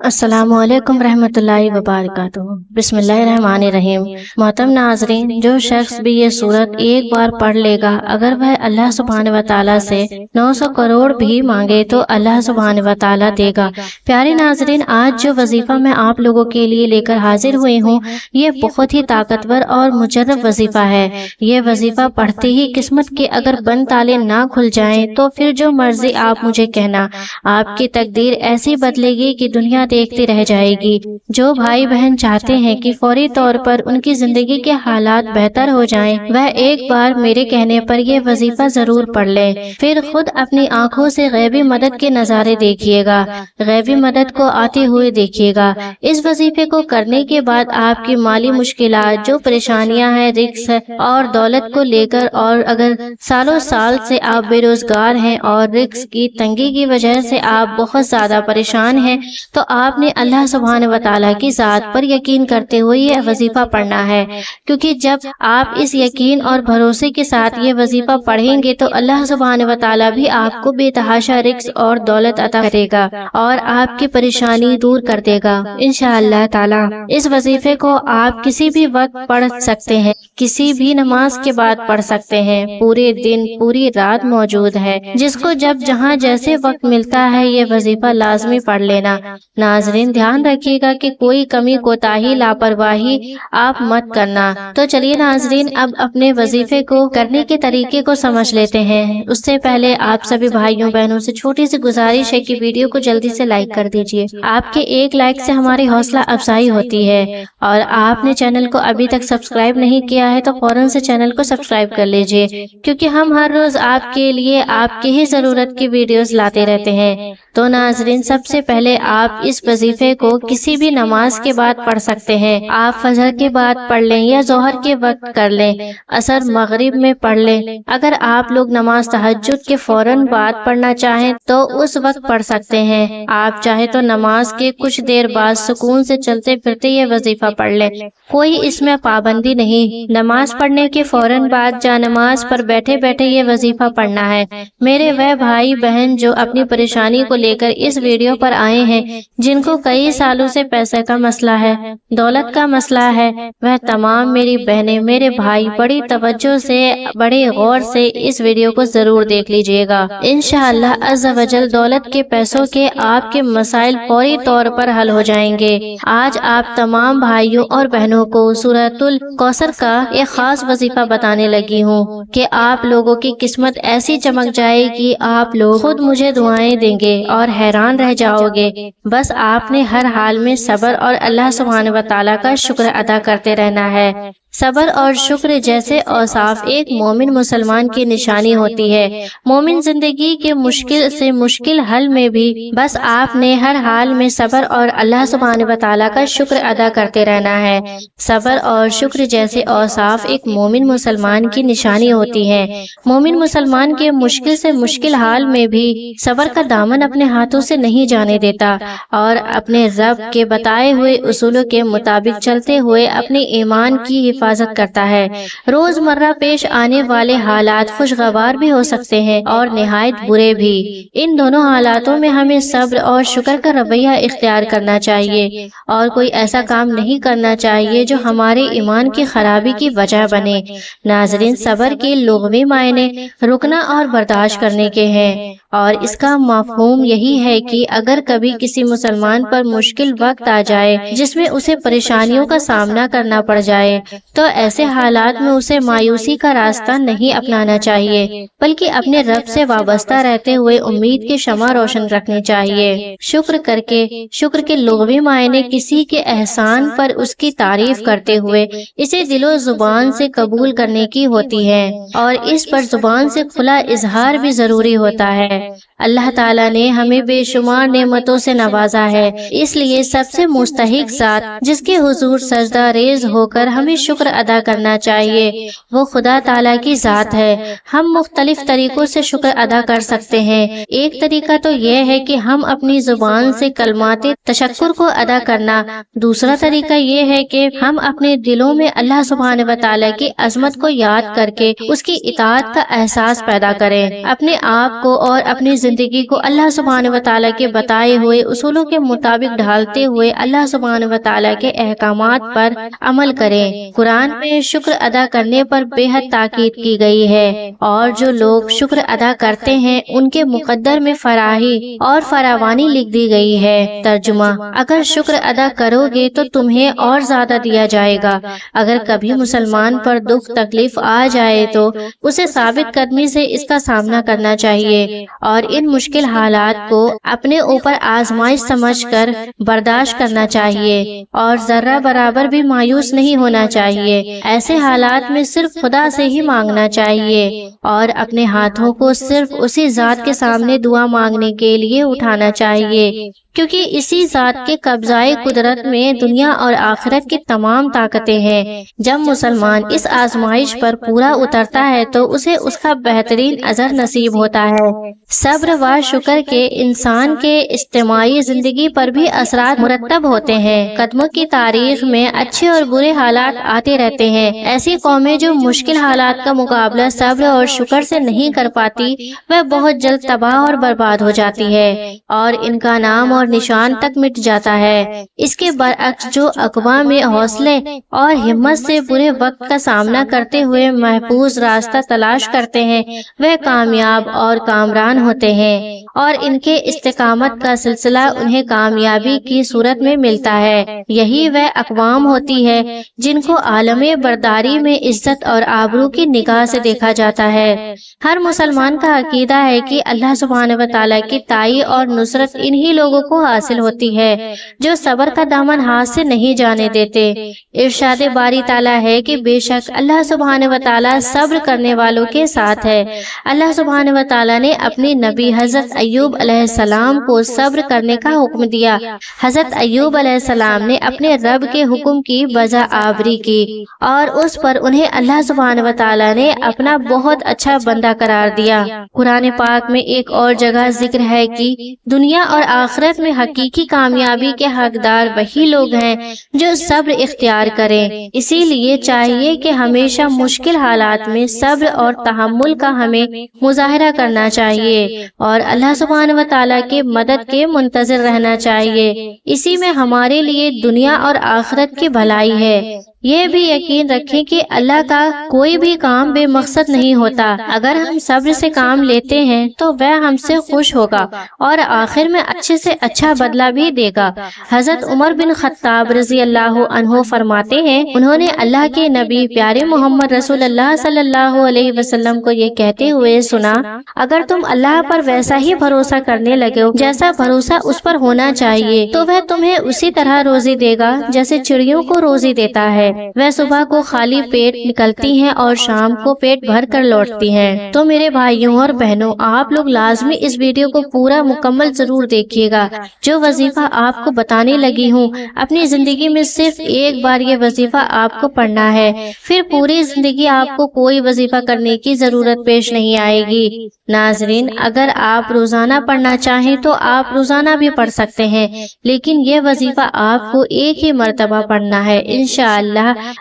السلام علیکم رحمۃ اللہ وبرکاتہ۔ بسم اللہ الرحمن الرحیم۔ محترم ناظرین، جو شخص بھی یہ سورت ایک بار پڑھ لے گا، اگر وہ اللہ سبحانہ و تعالیٰ سے 900 کروڑ بھی مانگے تو اللہ سبحانہ و تعالیٰ دے گا۔ پیارے ناظرین، آج جو وظیفہ میں آپ لوگوں کے لیے لے کر حاضر ہوئی ہوں، یہ بہت ہی طاقتور اور مجرب وظیفہ ہے۔ یہ وظیفہ پڑھتے ہی قسمت کے اگر بند تالے نہ کھل جائیں تو پھر جو مرضی آپ مجھے کہنا، آپ کی تقدیر ایسی بدلے گی کہ دنیا دیکھتی رہ جائے گی۔ جو بھائی بہن چاہتے ہیں کہ فوری طور پر ان کی زندگی کے حالات بہتر ہو جائیں، وہ ایک بار میرے کہنے پر یہ وظیفہ ضرور پڑھ لیں، پھر خود اپنی آنکھوں سے غیبی مدد کے نظارے دیکھیے گا، غیبی مدد کو آتے ہوئے دیکھیے گا۔ اس وظیفے کو کرنے کے بعد آپ کی مالی مشکلات، جو پریشانیاں ہیں، رزق اور دولت کو لے کر، اور اگر سالوں سال سے آپ بے روزگار ہیں اور رزق کی تنگی کی وجہ سے آپ بہت زیادہ پریشان ہیں، تو آپ نے اللہ سبحانہ و تعالیٰ کی ذات پر یقین کرتے ہوئے یہ وظیفہ پڑھنا ہے، کیونکہ جب آپ اس یقین اور بھروسے کے ساتھ یہ وظیفہ پڑھیں گے تو اللہ سبحانہ و تعالیٰ بھی آپ کو بے تحاشا رزق اور دولت عطا کرے گا اور آپ کی پریشانی دور کر دے گا انشاءاللہ تعالیٰ۔ اس وظیفے کو آپ کسی بھی وقت پڑھ سکتے ہیں، کسی بھی نماز کے بعد پڑھ سکتے ہیں، پورے دن پوری رات موجود ہے۔ جس کو جب جہاں جیسے وقت ملتا ہے یہ وظیفہ لازمی پڑھ لینا۔ ناظرین، دھیان رکھیے گا کہ کوئی کمی کوتاہی لاپرواہی آپ مت کرنا۔ تو چلیے ناظرین، اب اپنے وظیفے کو کرنے کے طریقے کو سمجھ لیتے ہیں۔ اس سے پہلے آپ سبھی بھائیوں بہنوں سے چھوٹی سی گزارش ہے کہ ویڈیو کو جلدی سے لائک کر دیجیے۔ آپ کے ایک لائک سے ہماری حوصلہ افزائی ہوتی ہے، اور آپ نے چینل کو ابھی تک سبسکرائب نہیں کیا ہے تو فوراً سے چینل کو سبسکرائب کر لیجیے، کیونکہ ہم ہر روز آپ کے لیے آپ کی ہی ضرورت کی ویڈیوز لاتے رہتے ہیں۔ تو ناظرین، سب سے پہلے آپ اس وظیفے کو کسی بھی نماز کے بعد پڑھ سکتے ہیں۔ آپ فجر کے بعد پڑھ لیں یا ظہر کے وقت کر لیں، عصر مغرب میں پڑھ لیں۔ اگر آپ لوگ نماز تہجد کے فوراً بعد پڑھنا چاہیں تو اس وقت پڑھ سکتے ہیں۔ آپ چاہے تو نماز کے کچھ دیر بعد سکون سے چلتے پھرتے یہ وظیفہ پڑھ لیں، کوئی اس میں پابندی نہیں۔ نماز پڑھنے کے فوراً بعد جا نماز پر بیٹھے بیٹھے یہ وظیفہ پڑھنا ہے۔ میرے وہ بھائی بہن جو اپنی پریشانی کو لے کر اس ویڈیو پر آئے ہیں، جن کو کئی سالوں سے پیسے کا مسئلہ ہے، دولت کا مسئلہ ہے، وہ تمام میری بہنیں، میرے بھائی بڑی توجہ سے، بڑے غور سے اس ویڈیو کو ضرور دیکھ لیجئے گا۔ انشاءاللہ عز و جل دولت کے، پیسوں کے، آپ کے مسائل فوری طور پر حل ہو جائیں گے۔ آج آپ تمام بھائیوں اور بہنوں کو سورۃ الکوثر کا ایک خاص وظیفہ بتانے لگی ہوں کہ آپ لوگوں کی قسمت ایسی چمک جائے گی، آپ لوگ خود مجھے دعائیں دیں گے اور حیران رہ جاؤ گے۔ بس آپ نے ہر حال میں صبر اور اللہ سبحانہ و تعالیٰ کا شکر ادا کرتے رہنا ہے۔ صبر اور شکر جیسے اوصاف ایک مومن مسلمان کی نشانی ہوتی ہے۔ مومن زندگی کے مشکل سے مشکل حل میں بھی بس آپ نے ہر حال میں صبر اور اللہ سبحانہ و تعالیٰ کا شکر ادا کرتے رہنا ہے۔ صبر اور شکر جیسے اوصاف ایک مومن مسلمان کی نشانی ہوتی ہے۔ مومن مسلمان کے مشکل سے مشکل حال میں بھی صبر کا دامن اپنے ہاتھوں سے نہیں جانے دیتا اور اپنے رب کے بتائے ہوئے اصولوں کے مطابق چلتے ہوئے اپنے ایمان کی حفاظت کرتا ہے۔ روزمرہ پیش آنے والے حالات خوشگوار بھی ہو سکتے ہیں اور نہایت برے بھی۔ ان دونوں حالاتوں میں ہمیں صبر اور شکر کا رویہ اختیار کرنا چاہیے اور کوئی ایسا کام نہیں کرنا چاہیے جو ہمارے ایمان کی خرابی کی وجہ بنے۔ ناظرین، صبر کے لغوی معنی رکنا اور برداشت کرنے کے ہیں، اور اس کا مفہوم یہی ہے کہ اگر کبھی کسی مسلمان پر مشکل وقت آ جائے جس میں اسے پریشانیوں کا سامنا کرنا پڑ جائے تو ایسے حالات میں اسے مایوسی کا راستہ نہیں اپنانا چاہیے، بلکہ اپنے رب سے وابستہ رہتے ہوئے امید کی شمع روشن رکھنی چاہیے۔ شکر کے لغوی معنی کسی کے احسان پر اس کی تعریف کرتے ہوئے اسے دل و زبان سے قبول کرنے کی ہوتی ہے، اور اس پر زبان سے کھلا اظہار بھی ضروری ہوتا ہے۔ اللہ تعالیٰ نے ہمیں بے شمار نعمتوں سے نوازا ہے، اس لیے سب سے مستحق ذات جس کے حضور سجدہ ریز ہو کر ہمیں شکر شکر ادا کرنا چاہیے۔ وہ خدا تعالیٰ کی ذات ہے۔ ہم مختلف طریقوں سے شکر ادا کر سکتے ہیں۔ ایک طریقہ تو یہ ہے کہ ہم اپنی زبان سے کلمات تشکر کو ادا کرنا، دوسرا طریقہ یہ ہے کہ ہم اپنے دلوں میں اللہ سبحانہ و تعالیٰ کی عظمت کو یاد کر کے اس کی اطاعت کا احساس پیدا کریں، اپنے آپ کو اور اپنی زندگی کو اللہ سبحانہ و تعالیٰ کے بتائے ہوئے اصولوں کے مطابق ڈھالتے ہوئے اللہ سبحانہ و تعالیٰ کے احکامات پر عمل کریں۔ قرآن میں شکر ادا کرنے پر بے حد تاکید کی گئی ہے، اور جو لوگ شکر ادا کرتے ہیں ان کے مقدر میں فراحی اور فراوانی لکھ دی گئی ہے۔ ترجمہ: اگر شکر ادا کرو گے تو تمہیں اور زیادہ دیا جائے گا۔ اگر کبھی مسلمان پر دکھ تکلیف آ جائے تو اسے ثابت قدمی سے اس کا سامنا کرنا چاہیے اور ان مشکل حالات کو اپنے اوپر آزمائش سمجھ کر برداشت کرنا چاہیے اور ذرہ برابر بھی مایوس نہیں ہونا چاہیے۔ ایسے حالات میں صرف خدا سے ہی مانگنا چاہیے اور اپنے ہاتھوں کو صرف اسی ذات کے سامنے دعا مانگنے کے لیے اٹھانا چاہیے، کیونکہ اسی ذات کے قبضۂ قدرت میں دنیا اور آخرت کی تمام طاقتیں ہیں۔ جب مسلمان اس آزمائش پر پورا اترتا ہے تو اسے اس کا بہترین اجر نصیب ہوتا ہے۔ صبر و شکر کے انسان کے اجتماعی زندگی پر بھی اثرات مرتب ہوتے ہیں۔ قدموں کی تاریخ میں اچھے اور برے حالات آتے رہتے ہیں۔ ایسی قومیں جو مشکل حالات کا مقابلہ صبر اور شکر سے نہیں کر پاتی وہ بہت جلد تباہ اور برباد ہو جاتی ہے اور ان کا نام اور نشان تک مٹ جاتا ہے۔ اس کے برعکس جو اقوام میں حوصلے اور ہمت سے برے وقت کا سامنا کرتے ہوئے محفوظ راستہ تلاش کرتے ہیں وہ کامیاب اور کامران ہوتے ہیں اور ان کے استقامت کا سلسلہ انہیں کامیابی کی صورت میں ملتا ہے۔ یہی وہ اقوام ہوتی ہے جن کو عالم برداری میں عزت اور آبرو کی نگاہ سے دیکھا جاتا ہے۔ ہر مسلمان کا عقیدہ ہے کہ اللہ سبحانہ و تعالیٰ کی تائید اور نصرت انہی لوگوں کو حاصل ہوتی ہے جو صبر کا دامن ہاتھ سے نہیں جانے دیتے۔ ارشاد باری تعالیٰ ہے کہ بے شک اللہ سبحانہ و تعالیٰ صبر کرنے والوں کے ساتھ ہے۔ اللہ سبحانہ و تعالیٰ نے اپنی نبی حضرت ایوب علیہ السلام کو صبر کرنے کا حکم دیا۔ حضرت ایوب علیہ السلام نے اپنے رب کے حکم کی بجا آوری کی اور اس پر انہیں اللہ سبحانہ و تعالیٰ نے اپنا بہت اچھا بندہ قرار دیا۔ قرآن پاک میں ایک اور جگہ ذکر ہے کہ دنیا اور آخرت میں حقیقی کامیابی کے حقدار وہی لوگ ہیں جو صبر اختیار کریں۔ اسی لیے چاہیے کہ ہمیشہ مشکل حالات میں صبر اور تحمل کا ہمیں مظاہرہ کرنا چاہیے اور اللہ سبحانہ و تعالیٰ کے مدد کے منتظر رہنا چاہیے۔ اسی میں ہمارے لیے دنیا اور آخرت کی بھلائی ہے۔ یہ بھی یقین رکھیں کہ اللہ کا کوئی بھی کام بے مقصد نہیں ہوتا۔ اگر ہم صبر سے کام لیتے ہیں تو وہ ہم سے خوش ہوگا اور آخر میں اچھے سے اچھا بدلہ بھی دے گا۔ حضرت عمر بن خطاب رضی اللہ عنہ فرماتے ہیں، انہوں نے اللہ کے نبی پیارے محمد رسول اللہ صلی اللہ علیہ وسلم کو یہ کہتے ہوئے سنا، اگر تم اللہ پر ویسا ہی بھروسہ کرنے لگے جیسا بھروسہ اس پر ہونا چاہیے تو وہ تمہیں اسی طرح روزی دے گا جیسے چڑیوں کو روزی دیتا ہے۔ وہ صبح کو خالی پیٹ نکلتی ہیں اور شام کو پیٹ بھر کر لوٹتی ہیں۔ تو میرے بھائیوں اور بہنوں، آپ لوگ لازمی اس ویڈیو کو پورا مکمل ضرور دیکھیے گا۔ جو وظیفہ آپ کو بتانے لگی ہوں، اپنی زندگی میں صرف ایک بار یہ وظیفہ آپ کو پڑھنا ہے، پھر پوری زندگی آپ کو کوئی وظیفہ کرنے کی ضرورت پیش نہیں آئے گی۔ ناظرین، اگر آپ روزانہ پڑھنا چاہیں تو آپ روزانہ بھی پڑھ سکتے ہیں، لیکن یہ وظیفہ آپ کو ایک ہی مرتبہ پڑھنا ہے۔ انشاءاللہ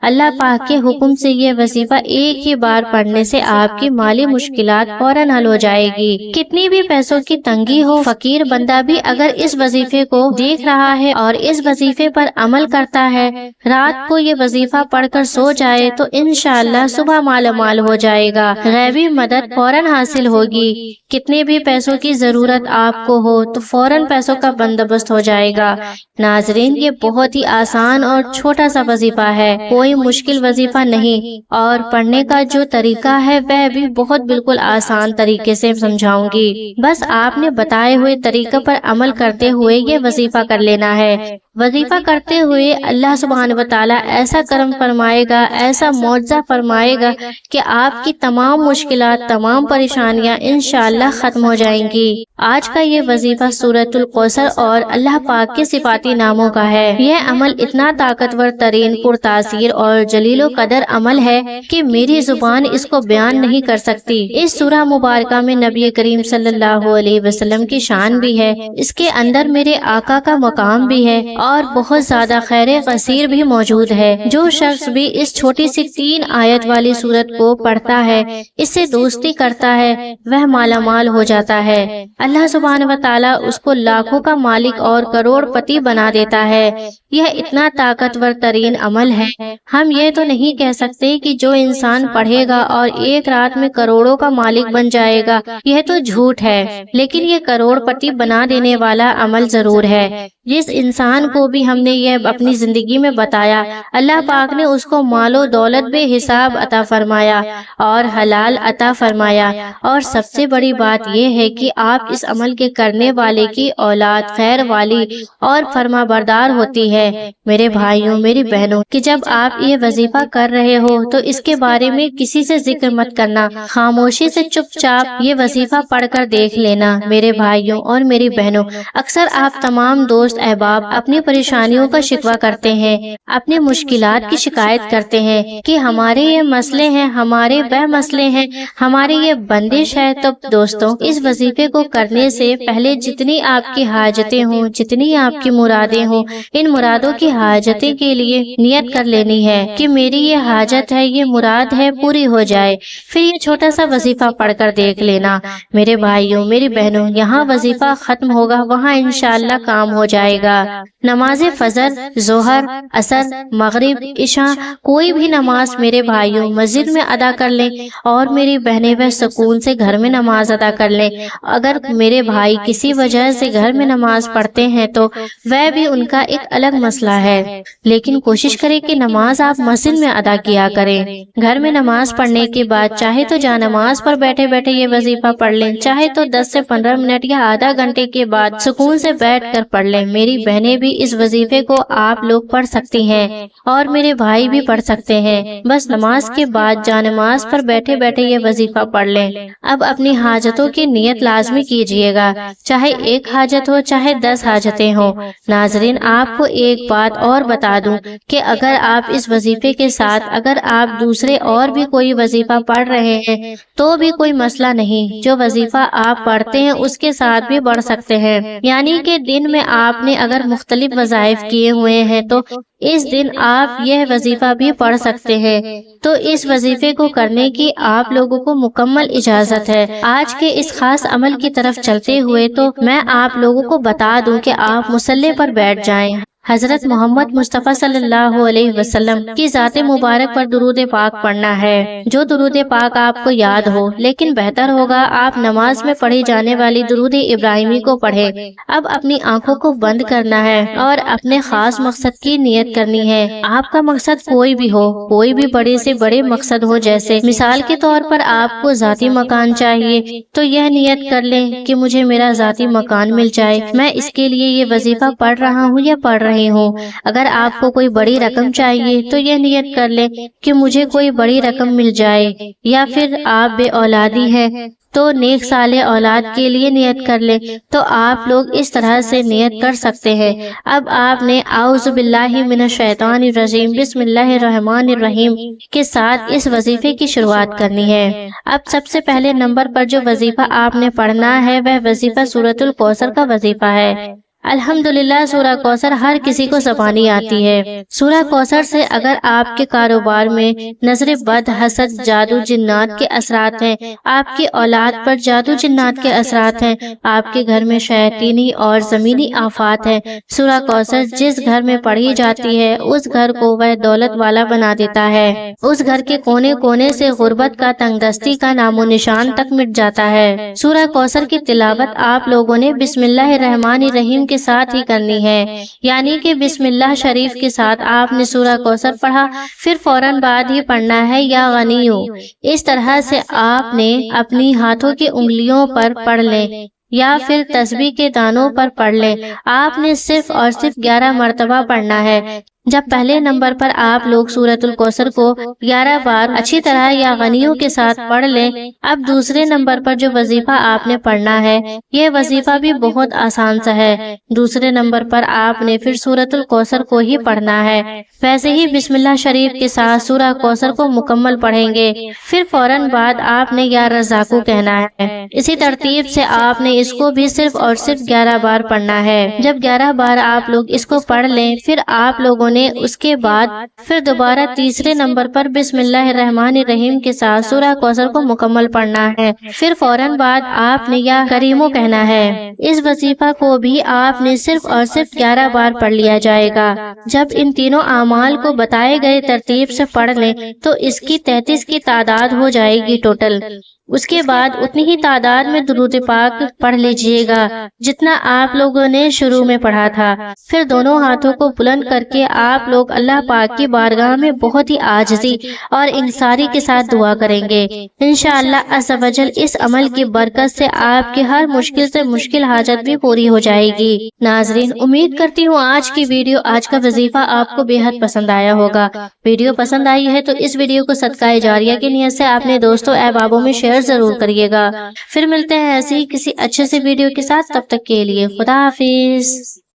اللہ پاک کے حکم سے یہ وظیفہ ایک ہی بار پڑھنے سے آپ کی مالی مشکلات فوراً حل ہو جائے گی۔ کتنی بھی پیسوں کی تنگی ہو، فقیر بندہ بھی اگر اس وظیفے کو دیکھ رہا ہے اور اس وظیفے پر عمل کرتا ہے، رات کو یہ وظیفہ پڑھ کر سو جائے تو انشاءاللہ صبح مالا مال ہو جائے گا، غیبی مدد فوراً حاصل ہوگی۔ کتنے بھی پیسوں کی ضرورت آپ کو ہو تو فوراً پیسوں کا بندوبست ہو جائے گا۔ ناظرین، یہ بہت ہی آسان اور چھوٹا سا وظیفہ ہے، کوئی مشکل وظیفہ نہیں، اور پڑھنے کا جو طریقہ ہے وہ بھی بہت بالکل آسان طریقے سے سمجھاؤں گی۔ بس آپ نے بتائے ہوئے طریقے پر عمل کرتے ہوئے یہ وظیفہ کر لینا ہے وظیفہ کرتے ہوئے اللہ سبحانہ و تعالیٰ ایسا کرم فرمائے گا، ایسا معجزہ فرمائے گا کہ آپ کی تمام مشکلات، تمام پریشانیاں انشاءاللہ ختم ہو جائیں گی۔ آج کا یہ وظیفہ سورۃ الکوثر اور اللہ پاک کے صفاتی ناموں کا ہے۔ یہ عمل اتنا طاقتور ترین، پرتاثیر اور جلیل و قدر عمل ہے کہ میری زبان اس کو بیان نہیں کر سکتی۔ اس سورہ مبارکہ میں نبی کریم صلی اللہ علیہ وسلم کی شان بھی ہے، اس کے اندر میرے آقا کا مقام بھی ہے اور بہت زیادہ خیر کثیر بھی موجود ہے۔ جو شخص بھی اس چھوٹی سی 3 آیت والی سورت کو پڑھتا ہے، اس سے دوستی کرتا ہے، وہ مالا مال ہو جاتا ہے۔ اللہ سبحانہ و تعالیٰ اس کو لاکھوں کا مالک اور کروڑ پتی بنا دیتا ہے۔ یہ اتنا طاقتور ترین عمل ہے، ہم یہ تو نہیں کہہ سکتے کہ جو انسان پڑھے گا اور ایک رات میں کروڑوں کا مالک بن جائے گا، یہ تو جھوٹ ہے، لیکن یہ کروڑ پتی بنا دینے والا عمل ضرور ہے۔ جس انسان کو بھی ہم نے یہ اپنی زندگی میں بتایا، اللہ پاک نے اس کو مال و دولت بے حساب عطا فرمایا اور حلال عطا فرمایا، اور سب سے بڑی بات یہ ہے کہ آپ اس عمل کے کرنے والے کی اولاد خیر والی اور فرما بردار ہوتی ہے۔ میرے بھائیوں، میری بہنوں، کہ جب آپ یہ وظیفہ کر رہے ہو تو اس کے بارے میں کسی سے ذکر مت کرنا، خاموشی سے چپ چاپ یہ وظیفہ پڑھ کر دیکھ لینا۔ میرے بھائیوں اور میری بہنوں، اکثر آپ تمام دوست احباب اپنی پریشانیوں کا شکوہ کرتے ہیں، اپنی مشکلات کی شکایت کرتے ہیں کہ ہمارے یہ مسئلے ہیں، ہمارے وہ مسئلے ہیں، ہماری یہ بندش ہے۔ تو دوستوں، اس وظیفے کو کرنے سے پہلے جتنی آپ کی حاجتیں ہوں، جتنی آپ کی مرادیں ہوں، ان مرادوں کی حاجتیں کے لیے نیت کر لینی ہے کہ میری یہ حاجت ہے، یہ مراد ہے، پوری ہو جائے۔ پھر یہ چھوٹا سا وظیفہ پڑھ کر دیکھ لینا۔ میرے بھائیوں، میری بہنوں، یہاں وظیفہ ختم ہوگا، وہاں انشاءاللہ کام ہو جائے گا۔ نماز فجر، ظہر، عصر، مغرب، عشاء، کوئی بھی نماز میرے بھائیوں مسجد میں ادا کر لیں، اور میری بہنیں وہ سکون سے گھر میں نماز ادا کر لیں۔ اگر میرے بھائی کسی وجہ سے گھر میں نماز پڑھتے ہیں تو وہ بھی ان کا ایک الگ مسئلہ ہے، لیکن کوشش کریں کہ نماز آپ مسجد میں ادا کیا کریں۔ گھر میں نماز پڑھنے کے بعد چاہے تو جا نماز پر بیٹھے بیٹھے یہ وظیفہ پڑھ لیں، چاہے تو 10 سے 15 منٹ یا آدھا گھنٹے کے بعد سکون سے بیٹھ کر پڑھ لیں۔ میری بہنیں بھی اس وظیفے کو آپ لوگ پڑھ سکتی ہیں اور میرے بھائی بھی پڑھ سکتے ہیں، بس نماز کے بعد جا نماز پر بیٹھے بیٹھے یہ وظیفہ پڑھ لیں۔ اب اپنی حاجتوں کی نیت لازمی کیجئے گا، چاہے ایک حاجت ہو، چاہے 10 حاجتیں ہوں۔ ناظرین، آپ کو ایک بات اور بتا دوں کہ اگر آپ اس وظیفے کے ساتھ اگر آپ دوسرے اور بھی کوئی وظیفہ پڑھ رہے ہیں تو بھی کوئی مسئلہ نہیں، جو وظیفہ آپ پڑھتے ہیں اس کے ساتھ بھی پڑھ سکتے ہیں۔ یعنی کہ دن میں آپ نے اگر مختلف وظائف کیے ہوئے ہیں تو اس دن آپ یہ وظیفہ بھی پڑھ سکتے ہیں۔ تو اس وظیفے کو کرنے کی آپ لوگوں کو مکمل اجازت ہے۔ آج کے اس خاص عمل کی طرف چلتے ہوئے تو میں آپ لوگوں کو بتا دوں کہ آپ مصلی پر بیٹھ جائیں، حضرت محمد مصطفیٰ صلی اللہ علیہ وسلم کی ذات مبارک پر درود پاک پڑھنا ہے۔ جو درود پاک آپ کو یاد ہو، لیکن بہتر ہوگا آپ نماز میں پڑھی جانے والی درود ابراہیمی کو پڑھیں۔ اب اپنی آنکھوں کو بند کرنا ہے اور اپنے خاص مقصد کی نیت کرنی ہے۔ آپ کا مقصد کوئی بھی ہو، کوئی بھی بڑے سے بڑے مقصد ہو، جیسے مثال کے طور پر آپ کو ذاتی مکان چاہیے تو یہ نیت کر لیں کہ مجھے میرا ذاتی مکان مل جائے، میں اس کے لیے یہ وظیفہ پڑھ رہا ہوں یا پڑھ رہی ہوں۔ اگر آپ کو کوئی بڑی رقم چاہیے تو یہ نیت کر لیں کہ مجھے کوئی بڑی رقم مل جائے، یا پھر آپ بے اولادی ہیں تو نیک صالح اولاد کے لیے نیت کر لیں۔ تو آپ لوگ اس طرح سے نیت کر سکتے ہیں۔ اب آپ نے اعوذ باللہ من الشیطان الرجیم بسم اللہ الرحمن الرحیم کے ساتھ اس وظیفے کی شروعات کرنی ہے۔ اب سب سے پہلے نمبر پر جو وظیفہ آپ نے پڑھنا ہے وہ وظیفہ سورۃ الکوثر کا وظیفہ ہے۔ الحمدللہ سورہ کوثر ہر کسی کو زبانی آتی ہے۔ سورہ کوثر سے اگر آپ کے کاروبار میں نظر بد، حسد، جادو جنات کے اثرات ہیں، آپ کی اولاد پر جادو جنات کے اثرات ہیں، آپ کے گھر میں شیاطینی اور زمینی آفات ہیں، سورہ کوثر جس گھر میں پڑھی جاتی ہے اس گھر کو وہ دولت والا بنا دیتا ہے۔ اس گھر کے کونے کونے سے غربت کا، تنگ دستی کا نام و نشان تک مٹ جاتا ہے۔ سورہ کوثر کی تلاوت آپ لوگوں نے بسم اللہ الرحمن الرحیم کے ساتھ ہی کرنی ہے، یعنی کہ بسم اللہ شریف کے ساتھ آپ نے سورہ کوثر پڑھا، پھر فوراً بعد ہی پڑھنا ہے یا غنیو۔ اس طرح سے آپ نے اپنی ہاتھوں کی انگلیوں پر پڑھ لیں، یا پھر تسبیح کے دانوں پر پڑھ لیں۔ آپ نے صرف اور صرف 11 مرتبہ پڑھنا ہے۔ جب پہلے نمبر پر آپ لوگ سورۃ الکوثر کو 11 بار اچھی طرح یا غنیوں کے ساتھ پڑھ لیں، اب دوسرے نمبر پر جو وظیفہ آپ نے پڑھنا ہے، یہ وظیفہ بھی بہت آسان سا ہے۔ دوسرے نمبر پر آپ نے پھر سورۃ الکوثر کو ہی پڑھنا ہے۔ ویسے ہی بسم اللہ شریف کے ساتھ سورہ کوثر کو مکمل پڑھیں گے، پھر فوراً بعد آپ نے یا رزاقو کہنا ہے۔ اسی ترتیب سے آپ نے اس کو بھی صرف اور صرف 11 بار پڑھنا ہے۔ جب 11 بار آپ لوگ اس کو پڑھ لیں، پھر آپ لوگوں نے اس کے بعد پھر دوبارہ تیسرے نمبر پر بسم اللہ الرحمن الرحیم کے ساتھ سورہ کوثر کو مکمل پڑھنا ہے، پھر فوراً بعد آپ نے یا کریمو کہنا ہے۔ اس وظیفہ کو بھی آپ نے صرف اور صرف 11 بار پڑھ لیا جائے گا۔ جب ان تینوں اعمال کو بتائے گئے ترتیب سے پڑھ لیں تو اس کی 33 کی تعداد ہو جائے گی ٹوٹل۔ اس کے بعد اتنی ہی تعداد میں درود پاک پڑھ لیجئے گا جتنا آپ لوگوں نے شروع میں پڑھا تھا۔ پھر دونوں ہاتھوں کو بلند کر کے آپ لوگ اللہ پاک کی بارگاہ میں بہت ہی عاجزی اور انکساری کے ساتھ دعا کریں گے۔ انشاءاللہ عز و جل اس عمل کی برکت سے آپ کی ہر مشکل سے مشکل حاجت بھی پوری ہو جائے گی۔ ناظرین، امید کرتی ہوں آج کی ویڈیو، آج کا وظیفہ آپ کو بے حد پسند آیا ہوگا۔ ویڈیو پسند آئی ہے تو اس ویڈیو کو صدقہ جاریہ کی نیت سے اپنے دوستوں احبابوں میں شیئر ضرور کریے گا۔ پھر ملتے ہیں ایسی کسی اچھے سے ویڈیو کے ساتھ، تب تک کے لیے خدا حافظ۔